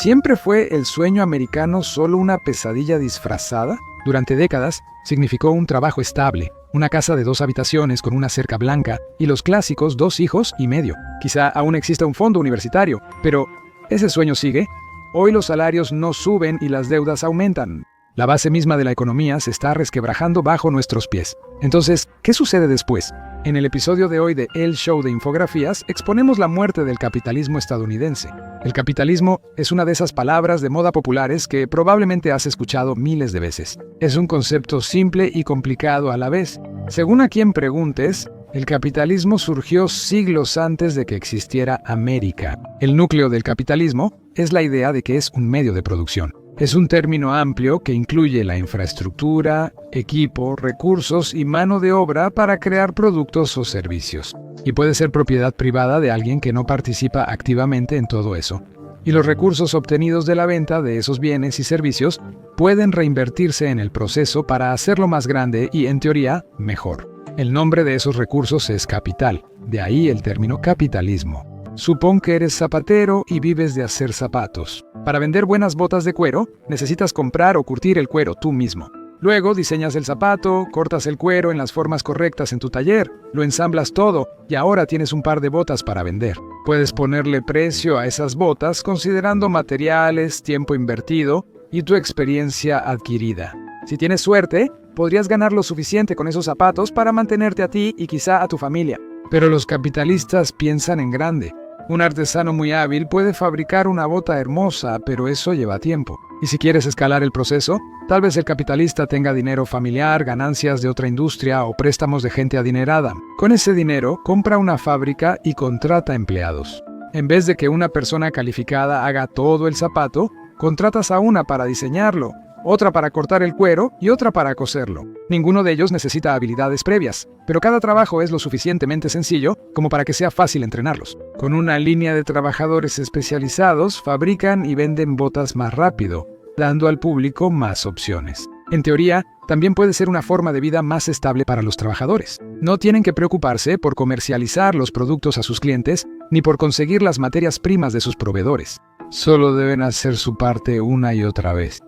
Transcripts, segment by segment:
¿Siempre fue el sueño americano solo una pesadilla disfrazada? Durante décadas, significó un trabajo estable, una casa de 2 habitaciones con una cerca blanca y los clásicos 2 hijos y medio. Quizá aún exista un fondo universitario, pero ¿ese sueño sigue? Hoy los salarios no suben y las deudas aumentan. La base misma de la economía se está resquebrajando bajo nuestros pies. Entonces, ¿qué sucede después? En el episodio de hoy de El Show de Infografías, exponemos la muerte del capitalismo estadounidense. El capitalismo es una de esas palabras de moda populares que probablemente has escuchado miles de veces. Es un concepto simple y complicado a la vez. Según a quien preguntes, el capitalismo surgió siglos antes de que existiera América. El núcleo del capitalismo es la idea de que es un medio de producción. Es un término amplio que incluye la infraestructura, equipo, recursos y mano de obra para crear productos o servicios. Y puede ser propiedad privada de alguien que no participa activamente en todo eso. Y los recursos obtenidos de la venta de esos bienes y servicios pueden reinvertirse en el proceso para hacerlo más grande y, en teoría, mejor. El nombre de esos recursos es capital, de ahí el término capitalismo. Supón que eres zapatero y vives de hacer zapatos. Para vender buenas botas de cuero, necesitas comprar o curtir el cuero tú mismo. Luego diseñas el zapato, cortas el cuero en las formas correctas en tu taller, lo ensamblas todo y ahora tienes un par de botas para vender. Puedes ponerle precio a esas botas considerando materiales, tiempo invertido y tu experiencia adquirida. Si tienes suerte, podrías ganar lo suficiente con esos zapatos para mantenerte a ti y quizá a tu familia. Pero los capitalistas piensan en grande. Un artesano muy hábil puede fabricar una bota hermosa, pero eso lleva tiempo. Y si quieres escalar el proceso, tal vez el capitalista tenga dinero familiar, ganancias de otra industria o préstamos de gente adinerada. Con ese dinero, compra una fábrica y contrata empleados. En vez de que una persona calificada haga todo el zapato, contratas a una para diseñarlo, otra para cortar el cuero y otra para coserlo. Ninguno de ellos necesita habilidades previas, pero cada trabajo es lo suficientemente sencillo como para que sea fácil entrenarlos. Con una línea de trabajadores especializados, fabrican y venden botas más rápido, dando al público más opciones. En teoría, también puede ser una forma de vida más estable para los trabajadores. No tienen que preocuparse por comercializar los productos a sus clientes ni por conseguir las materias primas de sus proveedores. Solo deben hacer su parte una y otra vez.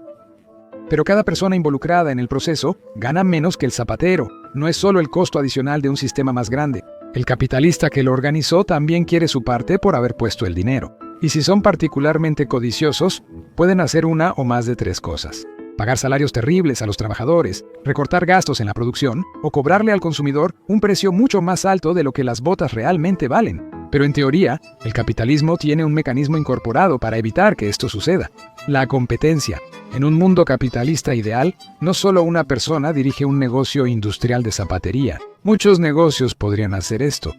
Pero cada persona involucrada en el proceso gana menos que el zapatero. No es solo el costo adicional de un sistema más grande. El capitalista que lo organizó también quiere su parte por haber puesto el dinero. Y si son particularmente codiciosos, pueden hacer una o más de 3 cosas. Pagar salarios terribles a los trabajadores, recortar gastos en la producción o cobrarle al consumidor un precio mucho más alto de lo que las botas realmente valen. Pero en teoría, el capitalismo tiene un mecanismo incorporado para evitar que esto suceda: la competencia. En un mundo capitalista ideal, no solo una persona dirige un negocio industrial de zapatería. Muchos negocios podrían hacer esto,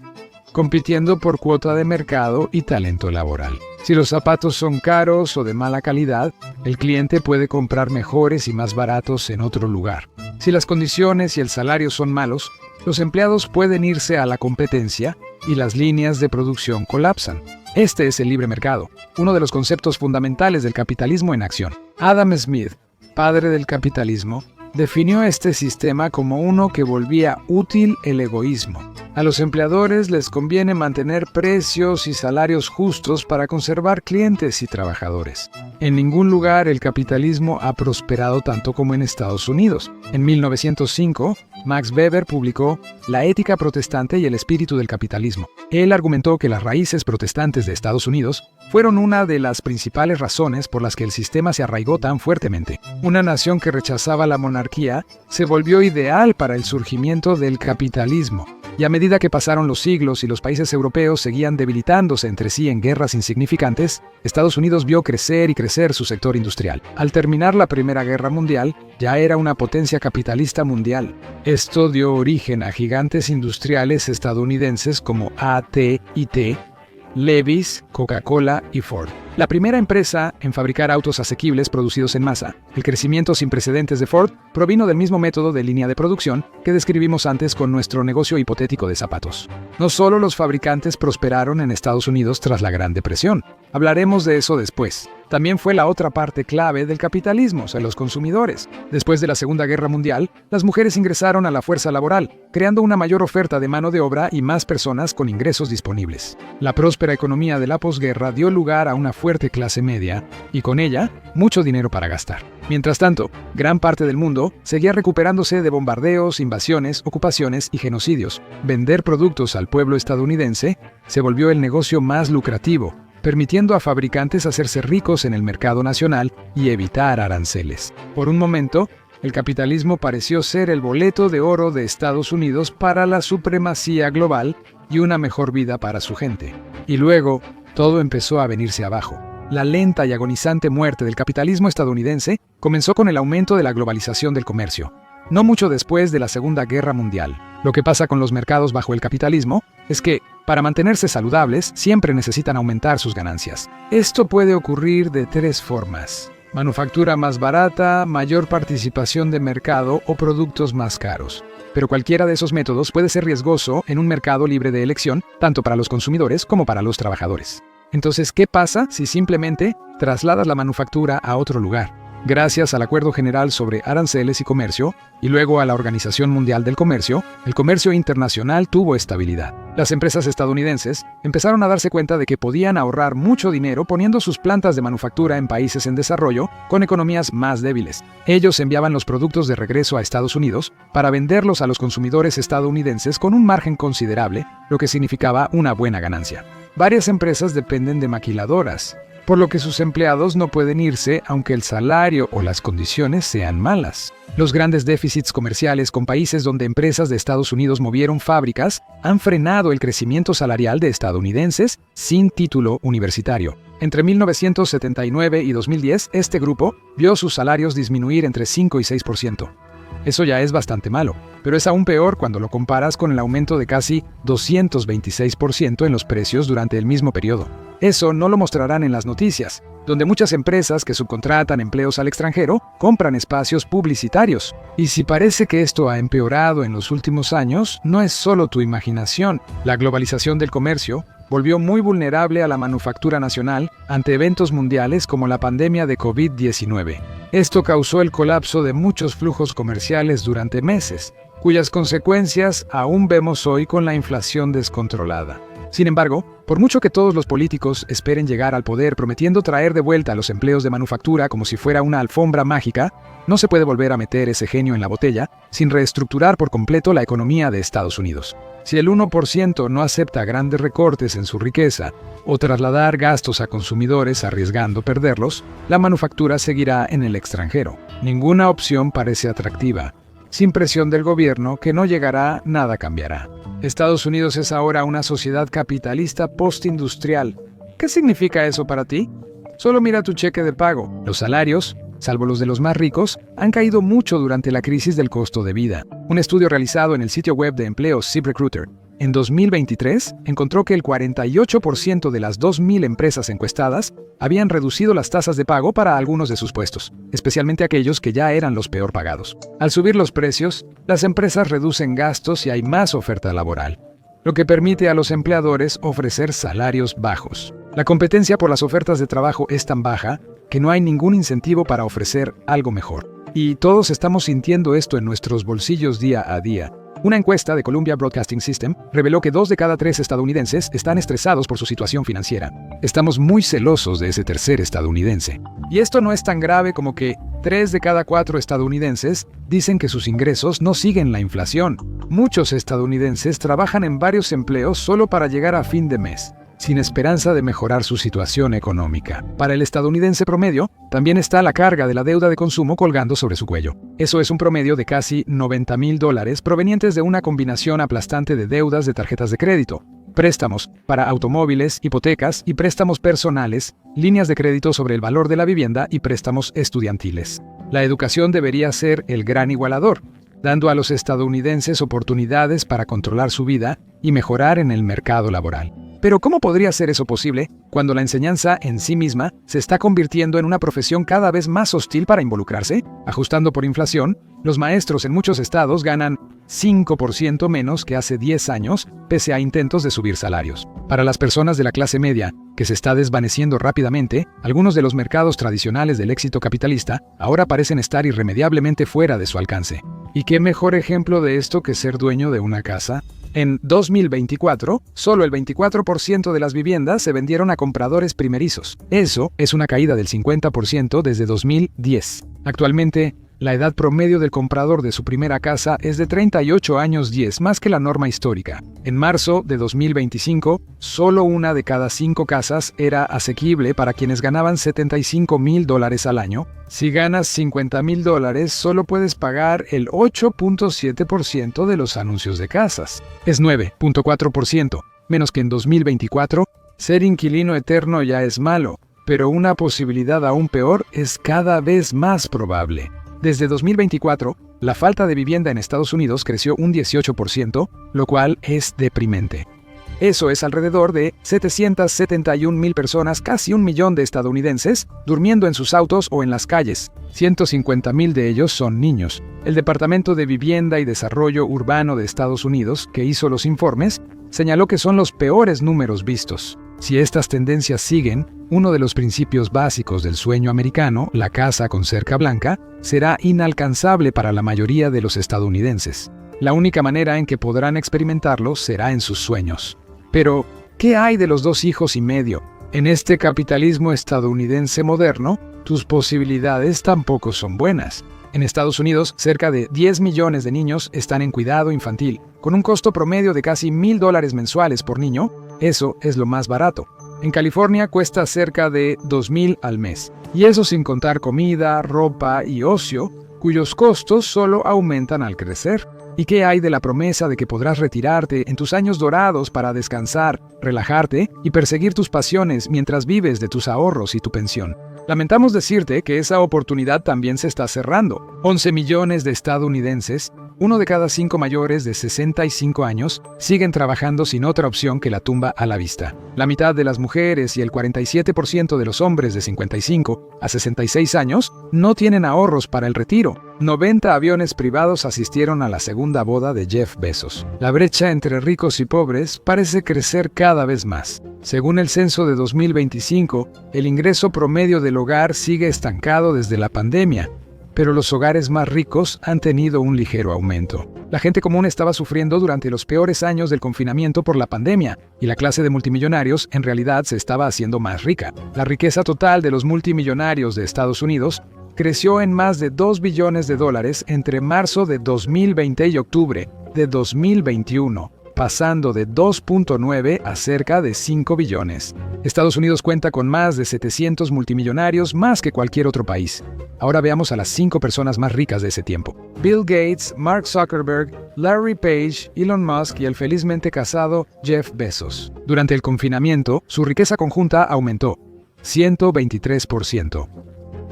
compitiendo por cuota de mercado y talento laboral. Si los zapatos son caros o de mala calidad, el cliente puede comprar mejores y más baratos en otro lugar. Si las condiciones y el salario son malos, los empleados pueden irse a la competencia y las líneas de producción colapsan. Este es el libre mercado, uno de los conceptos fundamentales del capitalismo en acción. Adam Smith, padre del capitalismo, definió este sistema como uno que volvía útil el egoísmo. A los empleadores les conviene mantener precios y salarios justos para conservar clientes y trabajadores. En ningún lugar el capitalismo ha prosperado tanto como en Estados Unidos. En 1905, Max Weber publicó La ética protestante y el espíritu del capitalismo. Él argumentó que las raíces protestantes de Estados Unidos fueron una de las principales razones por las que el sistema se arraigó tan fuertemente. Una nación que rechazaba la monarquía se volvió ideal para el surgimiento del capitalismo. Y a medida que pasaron los siglos y los países europeos seguían debilitándose entre sí en guerras insignificantes, Estados Unidos vio crecer y crecer su sector industrial. Al terminar la Primera Guerra Mundial, ya era una potencia capitalista mundial. Esto dio origen a gigantes industriales estadounidenses como AT&T, Levi's, Coca-Cola y Ford. La primera empresa en fabricar autos asequibles producidos en masa. El crecimiento sin precedentes de Ford provino del mismo método de línea de producción que describimos antes con nuestro negocio hipotético de zapatos. No solo los fabricantes prosperaron en Estados Unidos tras la Gran Depresión. Hablaremos de eso después. También fue la otra parte clave del capitalismo, los consumidores. Después de la Segunda Guerra Mundial, las mujeres ingresaron a la fuerza laboral, creando una mayor oferta de mano de obra y más personas con ingresos disponibles. La próspera economía de la posguerra dio lugar a una fuerte clase media y con ella mucho dinero para gastar. Mientras tanto, gran parte del mundo seguía recuperándose de bombardeos, invasiones, ocupaciones y genocidios. Vender productos al pueblo estadounidense se volvió el negocio más lucrativo, permitiendo a fabricantes hacerse ricos en el mercado nacional y evitar aranceles. Por un momento, el capitalismo pareció ser el boleto de oro de Estados Unidos para la supremacía global y una mejor vida para su gente. Y luego, todo empezó a venirse abajo. La lenta y agonizante muerte del capitalismo estadounidense comenzó con el aumento de la globalización del comercio, no mucho después de la Segunda Guerra Mundial. Lo que pasa con los mercados bajo el capitalismo es que, para mantenerse saludables, siempre necesitan aumentar sus ganancias. Esto puede ocurrir de tres formas: manufactura más barata, mayor participación de mercado o productos más caros. Pero cualquiera de esos métodos puede ser riesgoso en un mercado libre de elección, tanto para los consumidores como para los trabajadores. Entonces, ¿qué pasa si simplemente trasladas la manufactura a otro lugar? Gracias al Acuerdo General sobre Aranceles y Comercio, y luego a la Organización Mundial del Comercio, el comercio internacional tuvo estabilidad. Las empresas estadounidenses empezaron a darse cuenta de que podían ahorrar mucho dinero poniendo sus plantas de manufactura en países en desarrollo con economías más débiles. Ellos enviaban los productos de regreso a Estados Unidos para venderlos a los consumidores estadounidenses con un margen considerable, lo que significaba una buena ganancia. Varias empresas dependen de maquiladoras, por lo que sus empleados no pueden irse aunque el salario o las condiciones sean malas. Los grandes déficits comerciales con países donde empresas de Estados Unidos movieron fábricas han frenado el crecimiento salarial de estadounidenses sin título universitario. Entre 1979 y 2010, este grupo vio sus salarios disminuir entre 5 y 6%. Eso ya es bastante malo, pero es aún peor cuando lo comparas con el aumento de casi 226% en los precios durante el mismo periodo. Eso no lo mostrarán en las noticias, donde muchas empresas que subcontratan empleos al extranjero compran espacios publicitarios. Y si parece que esto ha empeorado en los últimos años, no es solo tu imaginación. La globalización del comercio volvió muy vulnerable a la manufactura nacional ante eventos mundiales como la pandemia de COVID-19. Esto causó el colapso de muchos flujos comerciales durante meses, cuyas consecuencias aún vemos hoy con la inflación descontrolada. Sin embargo, por mucho que todos los políticos esperen llegar al poder prometiendo traer de vuelta los empleos de manufactura como si fuera una alfombra mágica, no se puede volver a meter ese genio en la botella sin reestructurar por completo la economía de Estados Unidos. Si el 1% no acepta grandes recortes en su riqueza o trasladar gastos a consumidores arriesgando perderlos, la manufactura seguirá en el extranjero. Ninguna opción parece atractiva. Sin presión del gobierno que no llegará, nada cambiará. Estados Unidos es ahora una sociedad capitalista postindustrial. ¿Qué significa eso para ti? Solo mira tu cheque de pago. Los salarios, salvo los de los más ricos, han caído mucho durante la crisis del costo de vida. Un estudio realizado en el sitio web de empleo ZipRecruiter en 2023 encontró que el 48% de las 2.000 empresas encuestadas habían reducido las tasas de pago para algunos de sus puestos, especialmente aquellos que ya eran los peor pagados. Al subir los precios, las empresas reducen gastos y hay más oferta laboral, lo que permite a los empleadores ofrecer salarios bajos. La competencia por las ofertas de trabajo es tan baja que no hay ningún incentivo para ofrecer algo mejor. Y todos estamos sintiendo esto en nuestros bolsillos día a día. Una encuesta de Columbia Broadcasting System reveló que 2 de cada 3 estadounidenses están estresados por su situación financiera. Estamos muy celosos de ese tercer estadounidense. Y esto no es tan grave como que 3 de cada 4 estadounidenses dicen que sus ingresos no siguen la inflación. Muchos estadounidenses trabajan en varios empleos solo para llegar a fin de mes, sin esperanza de mejorar su situación económica. Para el estadounidense promedio, también está la carga de la deuda de consumo colgando sobre su cuello. Eso es un promedio de casi $90,000 provenientes de una combinación aplastante de deudas de tarjetas de crédito, préstamos para automóviles, hipotecas y préstamos personales, líneas de crédito sobre el valor de la vivienda y préstamos estudiantiles. La educación debería ser el gran igualador, dando a los estadounidenses oportunidades para controlar su vida y mejorar en el mercado laboral. Pero ¿cómo podría ser eso posible cuando la enseñanza en sí misma se está convirtiendo en una profesión cada vez más hostil para involucrarse? Ajustando por inflación, los maestros en muchos estados ganan 5% menos que hace 10 años, pese a intentos de subir salarios. Para las personas de la clase media, que se está desvaneciendo rápidamente, algunos de los mercados tradicionales del éxito capitalista ahora parecen estar irremediablemente fuera de su alcance. ¿Y qué mejor ejemplo de esto que ser dueño de una casa? En 2024, solo el 24% de las viviendas se vendieron a compradores primerizos. Eso es una caída del 50% desde 2010. Actualmente, la edad promedio del comprador de su primera casa es de 38 años 10, más que la norma histórica. En marzo de 2025, solo una de cada 5 casas era asequible para quienes ganaban $75,000 al año. Si ganas $50,000, solo puedes pagar el 8.7% de los anuncios de casas. Es 9.4%, menos que en 2024. Ser inquilino eterno ya es malo, pero una posibilidad aún peor es cada vez más probable. Desde 2024, la falta de vivienda en Estados Unidos creció un 18%, lo cual es deprimente. Eso es alrededor de 771,000 personas, casi 1 millón de estadounidenses, durmiendo en sus autos o en las calles. 150,000 de ellos son niños. El Departamento de Vivienda y Desarrollo Urbano de Estados Unidos, que hizo los informes, señaló que son los peores números vistos. Si estas tendencias siguen, uno de los principios básicos del sueño americano, la casa con cerca blanca, será inalcanzable para la mayoría de los estadounidenses. La única manera en que podrán experimentarlo será en sus sueños. Pero, ¿qué hay de los 2 hijos y medio? En este capitalismo estadounidense moderno, tus posibilidades tampoco son buenas. En Estados Unidos, cerca de 10 millones de niños están en cuidado infantil, con un costo promedio de casi $1,000 mensuales por niño. Eso es lo más barato. En California cuesta cerca de $2,000 al mes. Y eso sin contar comida, ropa y ocio, cuyos costos solo aumentan al crecer. ¿Y qué hay de la promesa de que podrás retirarte en tus años dorados para descansar, relajarte y perseguir tus pasiones mientras vives de tus ahorros y tu pensión? Lamentamos decirte que esa oportunidad también se está cerrando. 11 millones de estadounidenses, 1 de cada 5 mayores de 65 años, siguen trabajando sin otra opción que la tumba a la vista. La mitad de las mujeres y el 47% de los hombres de 55 a 66 años no tienen ahorros para el retiro. 90 aviones privados asistieron a la segunda boda de Jeff Bezos. La brecha entre ricos y pobres parece crecer cada vez más. Según el censo de 2025, el ingreso promedio del hogar sigue estancado desde la pandemia, pero los hogares más ricos han tenido un ligero aumento. La gente común estaba sufriendo durante los peores años del confinamiento por la pandemia, y la clase de multimillonarios en realidad se estaba haciendo más rica. La riqueza total de los multimillonarios de Estados Unidos creció en más de $2 billones entre marzo de 2020 y octubre de 2021, pasando de 2.9 a cerca de 5 billones. Estados Unidos cuenta con más de 700 multimillonarios, más que cualquier otro país. Ahora veamos a las 5 personas más ricas de ese tiempo. Bill Gates, Mark Zuckerberg, Larry Page, Elon Musk y el felizmente casado Jeff Bezos. Durante el confinamiento, su riqueza conjunta aumentó 123%.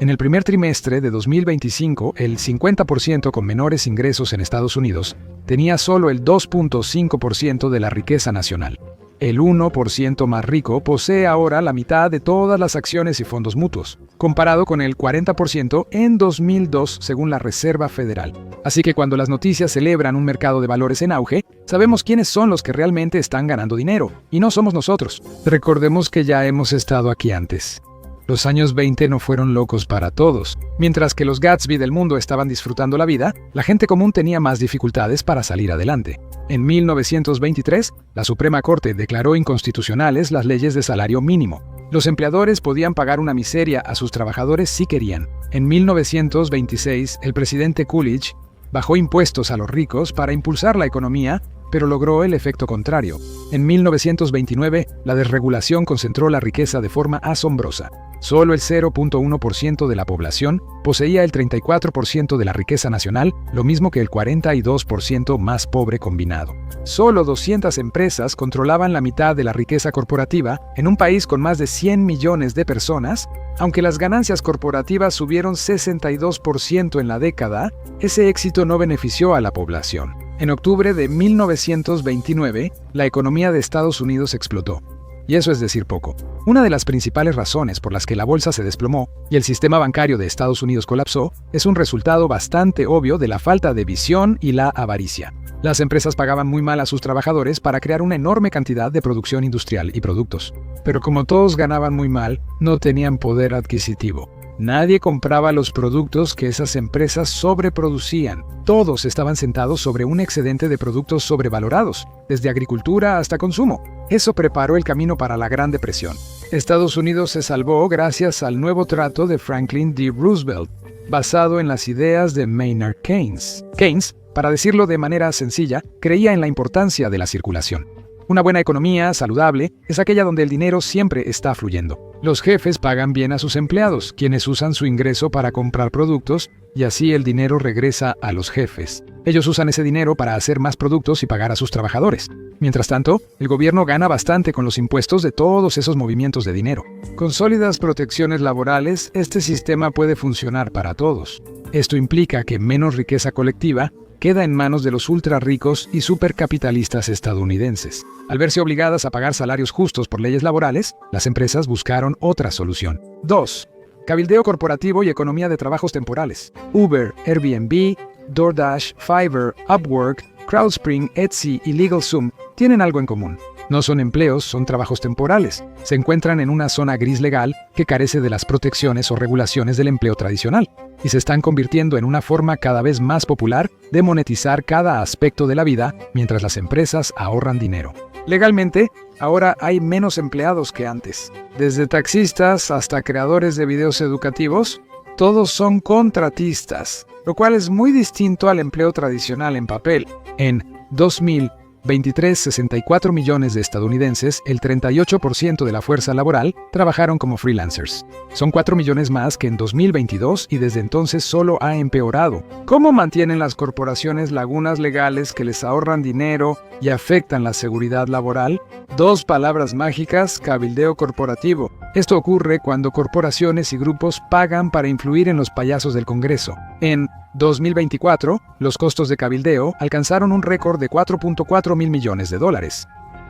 En el primer trimestre de 2025, el 50% con menores ingresos en Estados Unidos tenía solo el 2.5% de la riqueza nacional. El 1% más rico posee ahora la mitad de todas las acciones y fondos mutuos, comparado con el 40% en 2002 según la Reserva Federal. Así que cuando las noticias celebran un mercado de valores en auge, sabemos quiénes son los que realmente están ganando dinero, y no somos nosotros. Recordemos que ya hemos estado aquí antes. Los años 20 no fueron locos para todos. Mientras que los Gatsby del mundo estaban disfrutando la vida, la gente común tenía más dificultades para salir adelante. En 1923, la Suprema Corte declaró inconstitucionales las leyes de salario mínimo. Los empleadores podían pagar una miseria a sus trabajadores si querían. En 1926, el presidente Coolidge bajó impuestos a los ricos para impulsar la economía, pero logró el efecto contrario. En 1929, la desregulación concentró la riqueza de forma asombrosa. Solo el 0.1% de la población poseía el 34% de la riqueza nacional, lo mismo que el 42% más pobre combinado. Solo 200 empresas controlaban la mitad de la riqueza corporativa en un país con más de 100 millones de personas. Aunque las ganancias corporativas subieron 62% en la década, ese éxito no benefició a la población. En octubre de 1929, la economía de Estados Unidos explotó. Y eso es decir poco. Una de las principales razones por las que la bolsa se desplomó y el sistema bancario de Estados Unidos colapsó es un resultado bastante obvio de la falta de visión y la avaricia. Las empresas pagaban muy mal a sus trabajadores para crear una enorme cantidad de producción industrial y productos. Pero como todos ganaban muy mal, no tenían poder adquisitivo. Nadie compraba los productos que esas empresas sobreproducían. Todos estaban sentados sobre un excedente de productos sobrevalorados, desde agricultura hasta consumo. Eso preparó el camino para la Gran Depresión. Estados Unidos se salvó gracias al nuevo trato de Franklin D. Roosevelt, basado en las ideas de Maynard Keynes. Keynes, para decirlo de manera sencilla, creía en la importancia de la circulación. Una buena economía saludable es aquella donde el dinero siempre está fluyendo. Los jefes pagan bien a sus empleados, quienes usan su ingreso para comprar productos, y así el dinero regresa a los jefes. Ellos usan ese dinero para hacer más productos y pagar a sus trabajadores. Mientras tanto, el gobierno gana bastante con los impuestos de todos esos movimientos de dinero. Con sólidas protecciones laborales, este sistema puede funcionar para todos. Esto implica que menos riqueza colectiva queda en manos de los ultra ricos y supercapitalistas estadounidenses. Al verse obligadas a pagar salarios justos por leyes laborales, las empresas buscaron otra solución. 2. Cabildeo corporativo y economía de trabajos temporales. Uber, Airbnb, DoorDash, Fiverr, Upwork, Crowdspring, Etsy y LegalZoom tienen algo en común. No son empleos, son trabajos temporales. Se encuentran en una zona gris legal que carece de las protecciones o regulaciones del empleo tradicional, y se están convirtiendo en una forma cada vez más popular de monetizar cada aspecto de la vida mientras las empresas ahorran dinero. Legalmente, ahora hay menos empleados que antes. Desde taxistas hasta creadores de videos educativos, todos son contratistas, lo cual es muy distinto al empleo tradicional en papel. En 2023, 64 millones de estadounidenses, el 38% de la fuerza laboral, trabajaron como freelancers. Son 4 millones más que en 2022 y desde entonces solo ha empeorado. ¿Cómo mantienen las corporaciones lagunas legales que les ahorran dinero y afectan la seguridad laboral? 2 palabras mágicas: cabildeo corporativo. Esto ocurre cuando corporaciones y grupos pagan para influir en los payasos del Congreso. En 2024, los costos de cabildeo alcanzaron un récord de 4.4 mil millones de dólares.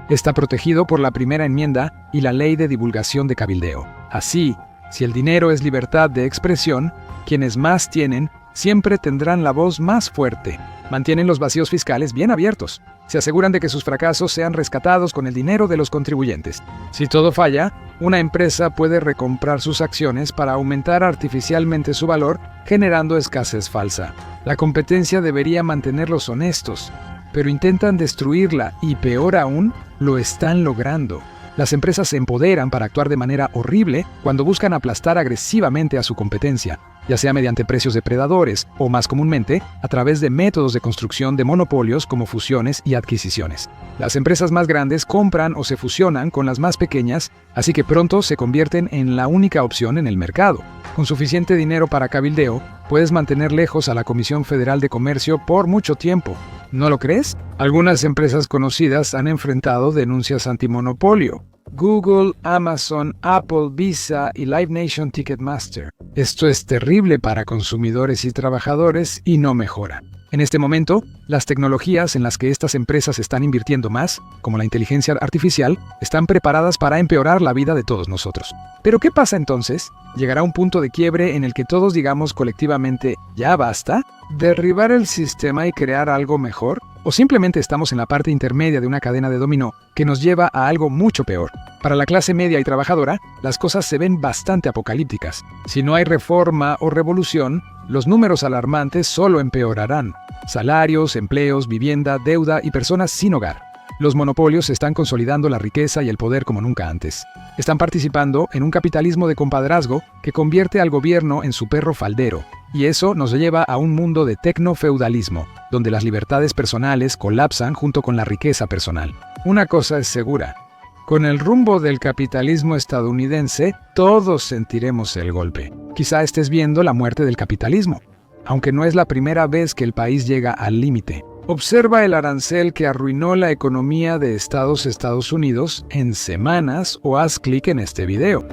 Está protegido por la primera enmienda y la ley de divulgación de cabildeo. Así, si el dinero es libertad de expresión, quienes más tienen siempre tendrán la voz más fuerte. Mantienen los vacíos fiscales bien abiertos. Se aseguran de que sus fracasos sean rescatados con el dinero de los contribuyentes. Si todo falla, una empresa puede recomprar sus acciones para aumentar artificialmente su valor, generando escasez falsa. La competencia debería mantenerlos honestos, pero intentan destruirla y, peor aún, lo están logrando. Las empresas se empoderan para actuar de manera horrible cuando buscan aplastar agresivamente a su competencia, ya sea mediante precios depredadores o, más comúnmente, a través de métodos de construcción de monopolios como fusiones y adquisiciones. Las empresas más grandes compran o se fusionan con las más pequeñas, así que pronto se convierten en la única opción en el mercado. Con suficiente dinero para cabildeo, puedes mantener lejos a la Comisión Federal de Comercio por mucho tiempo. ¿No lo crees? Algunas empresas conocidas han enfrentado denuncias antimonopolio. Google, Amazon, Apple, Visa y Live Nation Ticketmaster. Esto es terrible para consumidores y trabajadores y no mejora. En este momento, las tecnologías en las que estas empresas están invirtiendo más, como la inteligencia artificial, están preparadas para empeorar la vida de todos nosotros. ¿Pero qué pasa entonces? ¿Llegará un punto de quiebre en el que todos digamos colectivamente, ¿ya basta? ¿Derribar el sistema y crear algo mejor? ¿O simplemente estamos en la parte intermedia de una cadena de dominó que nos lleva a algo mucho peor? Para la clase media y trabajadora, las cosas se ven bastante apocalípticas. Si no hay reforma o revolución, los números alarmantes solo empeorarán. Salarios, empleos, vivienda, deuda y personas sin hogar. Los monopolios están consolidando la riqueza y el poder como nunca antes. Están participando en un capitalismo de compadrazgo que convierte al gobierno en su perro faldero. Y eso nos lleva a un mundo de tecnofeudalismo, donde las libertades personales colapsan junto con la riqueza personal. Una cosa es segura: con el rumbo del capitalismo estadounidense, todos sentiremos el golpe. Quizá estés viendo la muerte del capitalismo, aunque no es la primera vez que el país llega al límite. Observa el arancel que arruinó la economía de Estados Unidos en semanas o haz clic en este video.